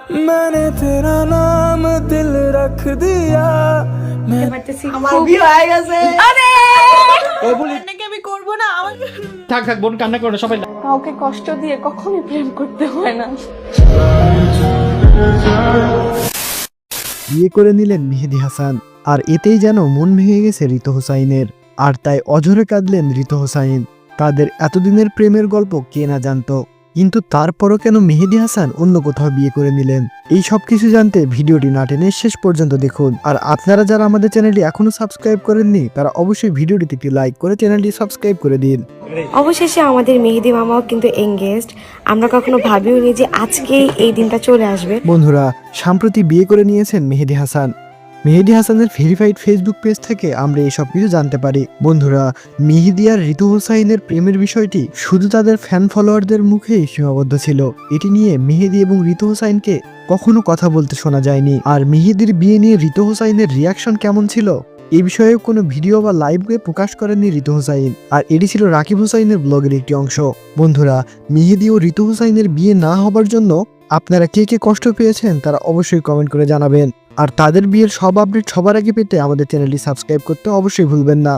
मैंने तेरा नाम दिल रख दिया আমার বিয়ে হয়ে গেছে। আরে ওই বলি নাকি আমি করব না, আমার থাক থাক বোন, কান্না করো না, সবাই কাউকে কষ্ট দিয়ে কখনোই প্রেম করতে হয় না। বিয়ে করে নিলেন মেহেদী হাসান, আর এতেই যেন মন ভেঙে গেছে ঋতু হোসাইনের। আর তাই অঝরে কাঁদলেন ঋতু হোসাইন। তাদের এতদিনের প্রেমের গল্প কে না জানতো, কিন্তু তারপরও কেন মেহেদী হাসান অন্য কোথাও বিয়ে করে নিলেন? এই সব কিছু জানতে ভিডিওটি না টেনে শেষ পর্যন্ত দেখুন। আর আপনারা যারা আমাদের চ্যানেলটি এখনো সাবস্ক্রাইব করেননি তারা অবশ্যই ভিডিওটিতে একটি লাইক করে চ্যানেলটি সাবস্ক্রাইব করে দিন। অবশেষে আমাদের মেহেদী মামাও কিন্তু এঙ্গেজড। আমরা কখনো ভাবিওনি যে আজকেই এই দিনটা চলে আসবে। বন্ধুরা, সম্প্রতি বিয়ে করে নিয়েছেন মেহেদী হাসান। মেহেদী হাসানের ভেরিফাইড ফেসবুক পেজ থেকে আমরা এসব কিছু জানতে পারি। বন্ধুরা, মেহেদী আর ঋতু হোসাইনের প্রেমের বিষয়টি শুধু তাদের ফ্যান ফলোয়ারদের মুখেই সীমাবদ্ধ ছিল। এটি নিয়ে মেহেদী এবং ঋতু হোসাইনকে কখনো কথা বলতে শোনা যায়নি। আর মেহেদীর বিয়ে নিয়ে ঋতু হোসাইনের রিয়াকশন কেমন ছিল এই বিষয়ে কোনো ভিডিও বা লাইভে প্রকাশ করেননি ঋতু হোসাইন। আর এটি ছিল রাকিব হোসাইনের ব্লগের একটি অংশ। বন্ধুরা, মেহেদী ও ঋতু হোসাইনের বিয়ে না হবার জন্য আপনারা কে কে কষ্ট পেয়েছেন তারা অবশ্যই কমেন্ট করে জানাবেন। আর তাদের বিয়ের সব আপডেট সবার আগে পেতে আমাদের চ্যানেলটি সাবস্ক্রাইব করতে অবশ্যই ভুলবেন না।